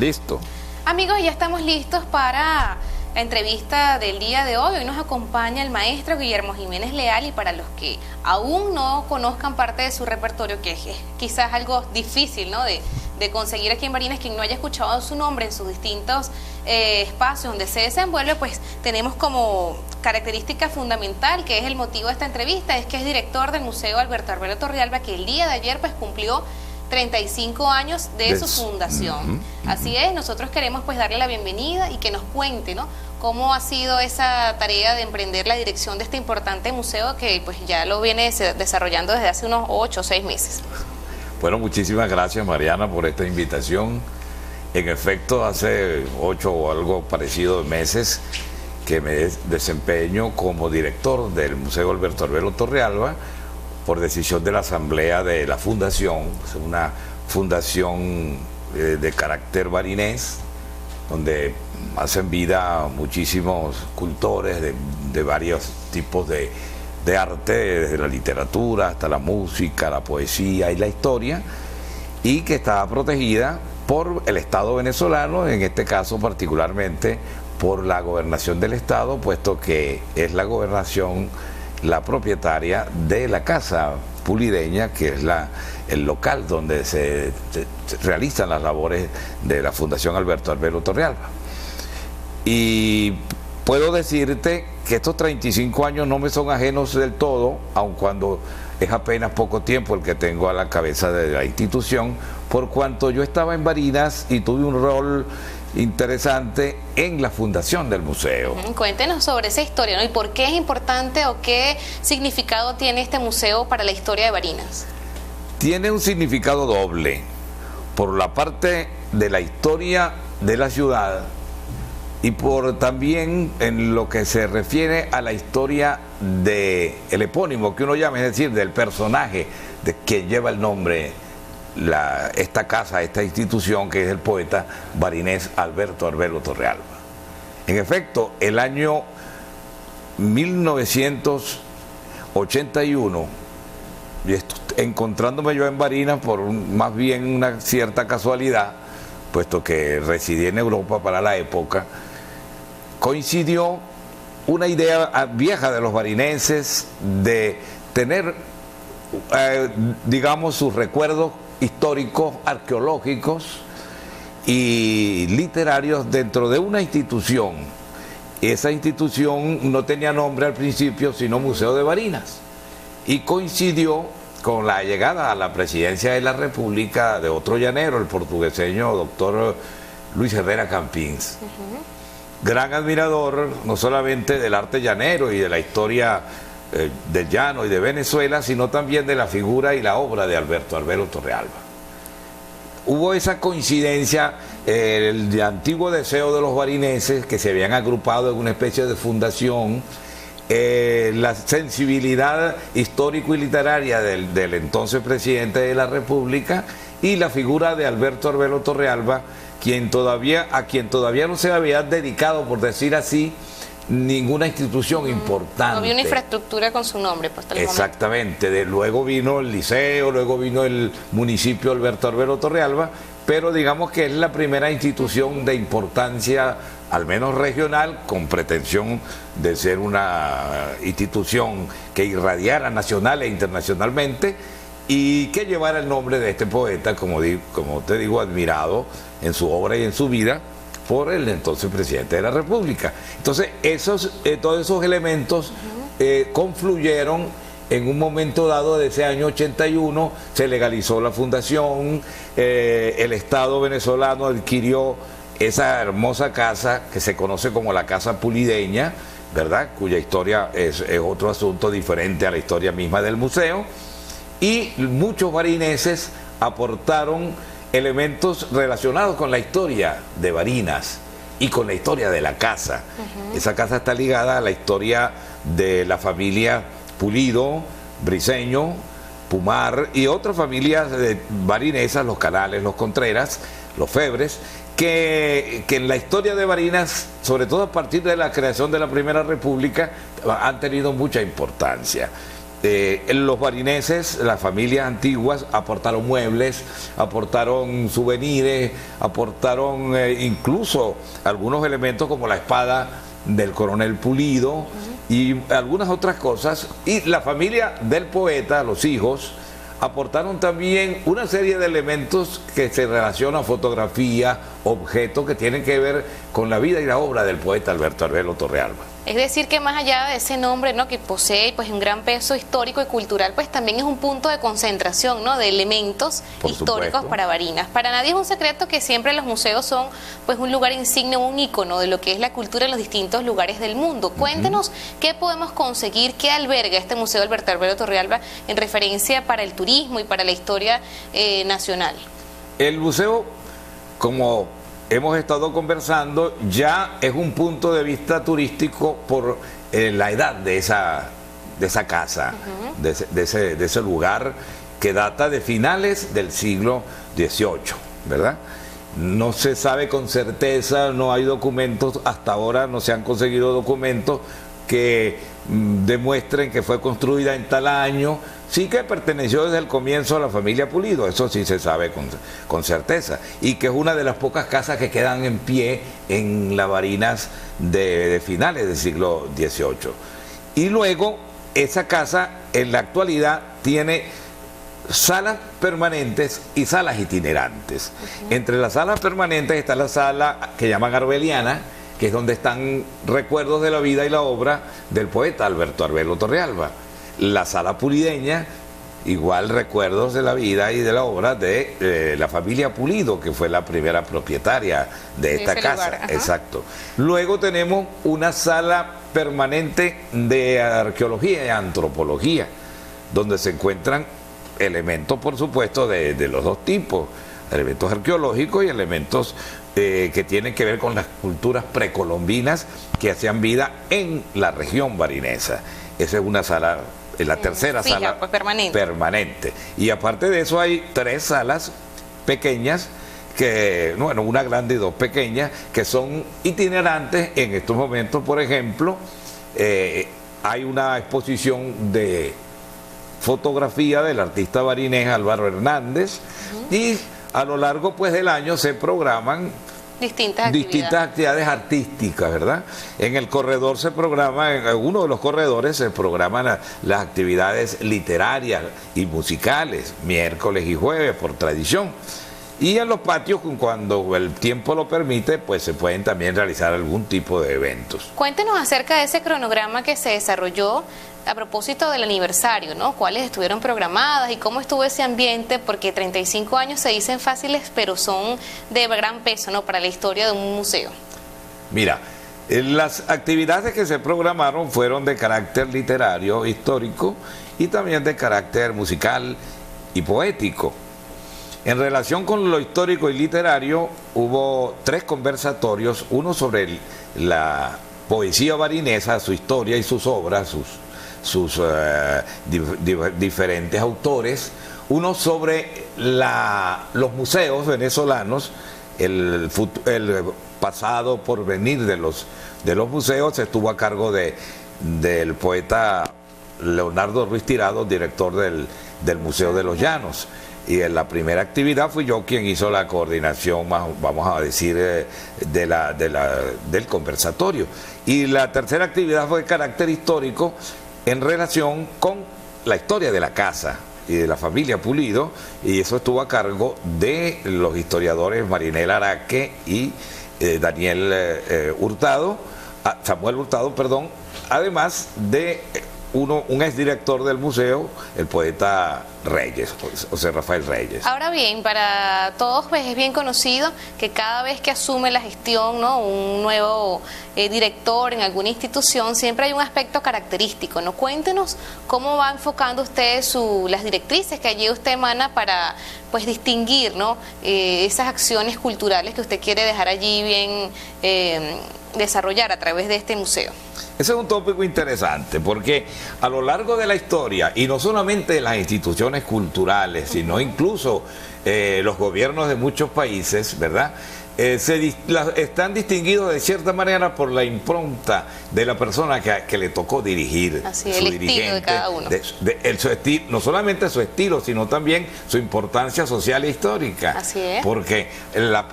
Listo. Amigos, ya estamos listos para la entrevista del día de hoy. Hoy nos acompaña el maestro Guillermo Jiménez Leal, y para los que aún no conozcan parte de su repertorio, que es quizás algo difícil, ¿no?, de conseguir aquí en Barinas, quien no haya escuchado su nombre en sus distintos espacios donde se desenvuelve, pues tenemos como característica fundamental, que es el motivo de esta entrevista, es que es director del Museo Alberto Arbelo Torrealba, que el día de ayer pues cumplió 35 años de su fundación. Así es, nosotros queremos pues darle la bienvenida y que nos cuente, ¿no?, cómo ha sido esa tarea de emprender la dirección de este importante museo que pues ya lo viene desarrollando desde hace unos 8 o 6 meses. Bueno, muchísimas gracias, Mariana, por esta invitación. En efecto, hace 8 o algo parecido de meses que me desempeño como director del Museo Alberto Arbelo Torrealba por decisión de la Asamblea de la Fundación. Es una fundación de carácter barinés, donde hacen vida muchísimos cultores de varios tipos de arte, desde la literatura hasta la música, la poesía y la historia, y que está protegida por el Estado venezolano, en este caso particularmente por la gobernación del Estado, puesto que es la gobernación la propietaria de la Casa Pulideña, que es el local donde se realizan las labores de la Fundación Alberto Arbelo Torrealba. Y puedo decirte que estos 35 años no me son ajenos del todo, aun cuando es apenas poco tiempo el que tengo a la cabeza de la institución, por cuanto yo estaba en Barinas y tuve un rol interesante en la fundación del museo. Cuéntenos sobre esa historia, ¿no?, y por qué es importante o qué significado tiene este museo para la historia de Barinas. Tiene un significado doble, por la parte de la historia de la ciudad y por también en lo que se refiere a la historia del epónimo que uno llama, es decir, del personaje de que lleva el nombre esta casa, esta institución, que es el poeta barinés Alberto Arbelo Torrealba. En efecto, el año 1981, encontrándome yo en Barinas por más bien una cierta casualidad, puesto que residí en Europa para la época, coincidió una idea vieja de los barinenses de tener, digamos, sus recuerdos históricos, arqueológicos y literarios dentro de una institución. Esa institución no tenía nombre al principio, sino Museo de Barinas, y coincidió con la llegada a la presidencia de la República de otro llanero, el portugueseño doctor Luis Herrera Campins. Gran admirador no solamente del arte llanero y de la historia del llano y de Venezuela, sino también de la figura y la obra de Alberto Arbelo Torrealba. Hubo esa coincidencia, el antiguo deseo de los barineses, que se habían agrupado en una especie de fundación, la sensibilidad histórico y literaria del entonces presidente de la República y la figura de Alberto Arbelo Torrealba, a quien todavía no se había dedicado, por decir así, ninguna institución importante. No había una infraestructura con su nombre. Pues, exactamente. Luego vino el liceo, luego vino el municipio Alberto Arbelo Torrealba, pero digamos que es la primera institución de importancia, al menos regional, con pretensión de ser una institución que irradiara nacional e internacionalmente y que llevara el nombre de este poeta, como te digo, admirado en su obra y en su vida por el entonces presidente de la República. Entonces, todos esos elementos confluyeron en un momento dado de ese año 81, se legalizó la fundación, el Estado venezolano adquirió esa hermosa casa que se conoce como la Casa Pulideña, ¿verdad?, cuya historia es otro asunto diferente a la historia misma del museo, y muchos barineses aportaron elementos relacionados con la historia de Barinas y con la historia de la casa. Esa casa está ligada a la historia de la familia Pulido, Briceño, Pumar y otras familias barinesas, los Canales, los Contreras, los Febres, que en la historia de Barinas, sobre todo a partir de la creación de la Primera República, han tenido mucha importancia. los barineses, las familias antiguas, aportaron muebles, aportaron souvenirs, aportaron incluso algunos elementos como la espada del coronel Pulido y algunas otras cosas. Y la familia del poeta, los hijos, aportaron también una serie de elementos que se relacionan a fotografía, objetos que tienen que ver con la vida y la obra del poeta Alberto Arbelo Torrealba. Es decir, que más allá de ese nombre, ¿no?, que posee pues un gran peso histórico y cultural, pues también es un punto de concentración, ¿no?, de elementos históricos para Barinas. Para nadie es un secreto que siempre los museos son pues un lugar insigne, un ícono de lo que es la cultura en los distintos lugares del mundo. Cuéntenos qué podemos conseguir, qué alberga este Museo Alberto Arbelo Torrealba en referencia para el turismo y para la historia nacional. El museo, como hemos estado conversando, ya es un punto de vista turístico por la edad de esa casa, de ese lugar que data de finales del siglo XVIII, ¿verdad? No se sabe con certeza, no hay documentos, hasta ahora no se han conseguido documentos que demuestren que fue construida en tal año. Sí que perteneció desde el comienzo a la familia Pulido, eso sí se sabe con certeza, y que es una de las pocas casas que quedan en pie en las Barinas de finales del siglo XVIII. Y luego, esa casa en la actualidad tiene salas permanentes y salas itinerantes. Entre las salas permanentes está la sala que llaman Arbeliana, que es donde están recuerdos de la vida y la obra del poeta Alberto Arbelo Torrealba. La sala pulideña, igual recuerdos de la vida y de la obra de la familia Pulido, que fue la primera propietaria de esta casa. Exacto. Luego tenemos una sala permanente de arqueología y antropología, donde se encuentran elementos, por supuesto, de los dos tipos, elementos arqueológicos y elementos que tienen que ver con las culturas precolombinas que hacían vida en la región barinesa. Esa es una sala, la tercera sala pues permanente. Y aparte de eso hay 3 salas pequeñas, que, bueno, una grande y 2 pequeñas, que son itinerantes. En estos momentos, por ejemplo, hay una exposición de fotografía del artista barinés Álvaro Hernández, y a lo largo pues del año se programan distintas actividades artísticas, ¿verdad? En el corredor se programa, en uno de los corredores se programan las actividades literarias y musicales, miércoles y jueves por tradición. Y en los patios, cuando el tiempo lo permite, pues se pueden también realizar algún tipo de eventos. Cuéntenos acerca de ese cronograma que se desarrolló a propósito del aniversario, ¿no? ¿Cuáles estuvieron programadas y cómo estuvo ese ambiente? Porque 35 años se dicen fáciles, pero son de gran peso, ¿no?, para la historia de un museo. Mira, las actividades que se programaron fueron de carácter literario, histórico, y también de carácter musical y poético. En relación con lo histórico y literario, hubo 3 conversatorios, uno sobre la poesía barinesa, su historia y sus obras, sus diferentes autores, uno sobre los museos venezolanos, el pasado por venir de los museos. Estuvo a cargo del poeta Leonardo Ruiz Tirado, director del Museo de los Llanos. Y en la primera actividad fui yo quien hizo la coordinación, vamos a decir, del conversatorio. Y la tercera actividad fue de carácter histórico en relación con la historia de la casa y de la familia Pulido, y eso estuvo a cargo de los historiadores Marinel Araque y Samuel Hurtado, perdón, además de un exdirector del museo, el poeta Reyes, José Rafael Reyes. Ahora bien, para todos pues es bien conocido que cada vez que asume la gestión, ¿no?, un nuevo director en alguna institución, siempre hay un aspecto característico, ¿no? Cuéntenos cómo va enfocando usted las directrices que allí usted emana para pues distinguir, ¿no?, esas acciones culturales que usted quiere dejar allí bien desarrollar a través de este museo. Ese es un tópico interesante, porque a lo largo de la historia, y no solamente las instituciones culturales, sino incluso los gobiernos de muchos países, ¿verdad?, están distinguidos de cierta manera por la impronta de la persona que le tocó dirigir. Así es, su el estilo de cada uno. Su estilo, no solamente su estilo, sino también su importancia social e histórica. Así es. Porque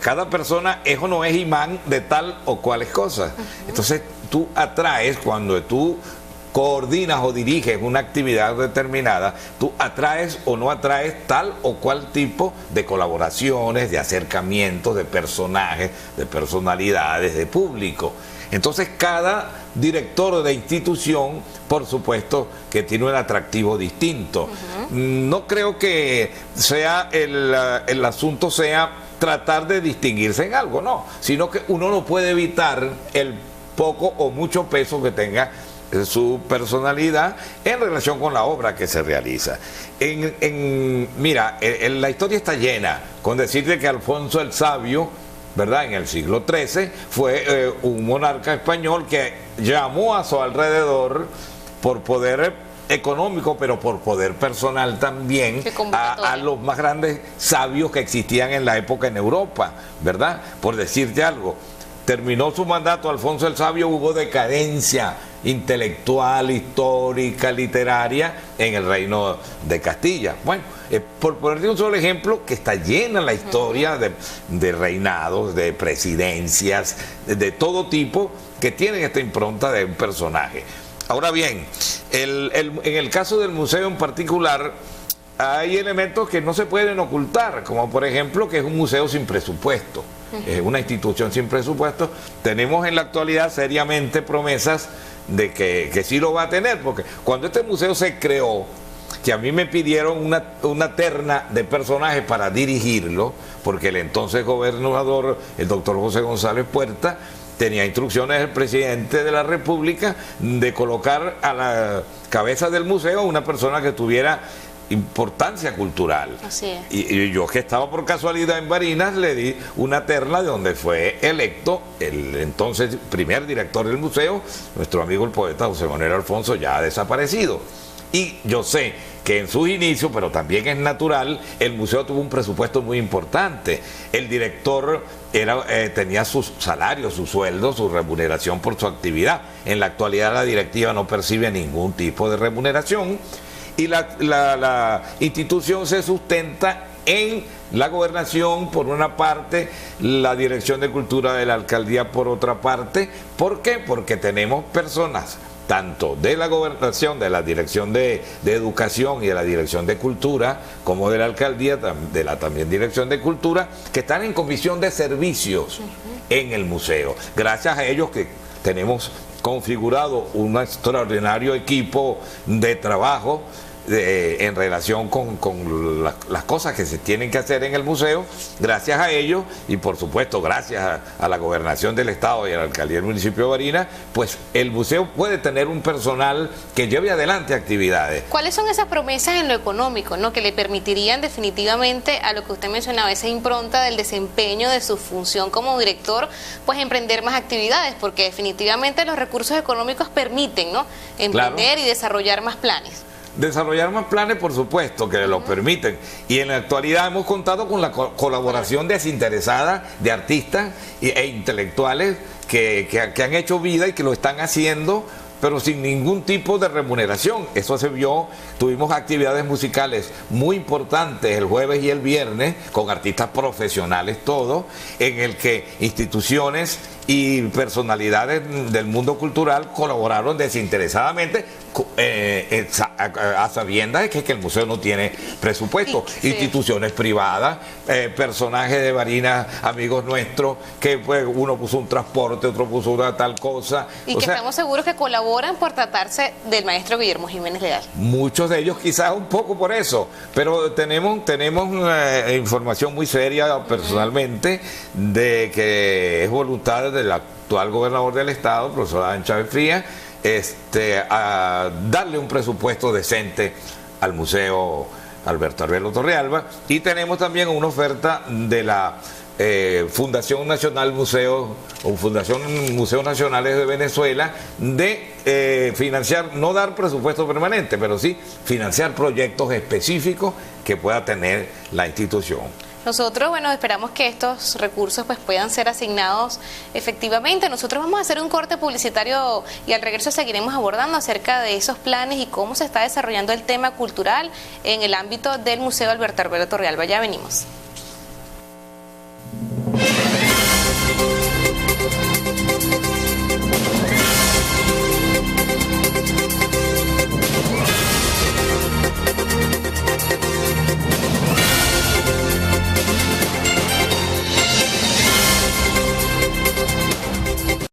cada persona es o no es imán de tal o cuales cosas. Entonces tú atraes, cuando tú coordinas o diriges una actividad determinada, tú atraes o no atraes tal o cual tipo de colaboraciones, de acercamientos, de personajes, de personalidades, de público. Entonces cada director de institución, por supuesto, que tiene un atractivo distinto. No creo que sea el asunto sea tratar de distinguirse en algo, no, sino que uno no puede evitar el poco o mucho peso que tenga su personalidad en relación con la obra que se realiza. Mira, la historia está llena con decirte que Alfonso el Sabio, ¿verdad?, en el siglo XIII fue un monarca español que llamó a su alrededor, por poder económico, pero por poder personal también, a los más grandes sabios que existían en la época en Europa, ¿verdad? Por decirte algo, terminó su mandato Alfonso el Sabio, hubo decadencia intelectual, histórica, literaria en el reino de Castilla. Bueno, por ponerte un solo ejemplo, que está llena la historia de reinados, de presidencias, de todo tipo, que tienen esta impronta de un personaje. Ahora bien, en el caso del museo en particular, hay elementos que no se pueden ocultar, como por ejemplo que es un museo sin presupuesto, es una institución sin presupuesto. Tenemos en la actualidad seriamente promesas de que sí lo va a tener, porque cuando este museo se creó, que a mí me pidieron una terna de personajes para dirigirlo, porque el entonces gobernador, el doctor José González Puerta, tenía instrucciones del presidente de la República de colocar a la cabeza del museo una persona que tuviera importancia cultural. Así es. Y yo, que estaba por casualidad en Barinas, le di una terna de donde fue electo el entonces primer director del museo, nuestro amigo el poeta José Manuel Alfonso, ya desaparecido. Y yo sé que en sus inicios, pero también es natural, el museo tuvo un presupuesto muy importante. El director tenía sus salarios, su sueldo, su remuneración por su actividad. En la actualidad la directiva no percibe ningún tipo de remuneración, y la institución se sustenta en la gobernación por una parte, la dirección de cultura de la alcaldía por otra parte. ¿Por qué? Porque tenemos personas tanto de la gobernación, de la dirección de educación y de la dirección de cultura, como de la alcaldía, de la también dirección de cultura, que están en comisión de servicios en el museo. Gracias a ellos que tenemos configurado un extraordinario equipo de trabajo en relación con las cosas que se tienen que hacer en el museo. Gracias a ellos, y por supuesto gracias a la gobernación del estado y a la alcaldía del municipio de Barinas, pues el museo puede tener un personal que lleve adelante actividades. ¿Cuáles son esas promesas en lo económico, ¿no?, que le permitirían definitivamente, a lo que usted mencionaba, esa impronta del desempeño de su función como director, pues emprender más actividades? Porque definitivamente los recursos económicos permiten, ¿no?, emprender, claro, y desarrollar más planes. Desarrollar más planes, por supuesto, que lo permiten. Y en la actualidad hemos contado con la colaboración desinteresada de artistas e intelectuales que han hecho vida y que lo están haciendo, pero sin ningún tipo de remuneración. Eso se vio. Tuvimos actividades musicales muy importantes el jueves y el viernes, con artistas profesionales todos, en el que instituciones y personalidades del mundo cultural colaboraron desinteresadamente, a sabiendas de que el museo no tiene presupuesto. Sí. Instituciones privadas, personajes de Barinas, amigos nuestros, que pues uno puso un transporte, otro puso una tal cosa. Y que estamos seguros que colaboran por tratarse del maestro Guillermo Jiménez Leal. Muchos de ellos quizás un poco por eso, pero tenemos información muy seria personalmente de que es voluntad del actual gobernador del estado, profesor Adán Chávez Frías, a darle un presupuesto decente al Museo Alberto Arbelo Torrealba. Y tenemos también una oferta de la Fundación Nacional Museos o Fundación Museos Nacionales de Venezuela de financiar, no dar presupuesto permanente, pero sí financiar proyectos específicos que pueda tener la institución. Nosotros, bueno, esperamos que estos recursos pues puedan ser asignados efectivamente. Nosotros vamos a hacer un corte publicitario y al regreso seguiremos abordando acerca de esos planes y cómo se está desarrollando el tema cultural en el ámbito del Museo Alberto Arbelo Torrealba. Ya venimos.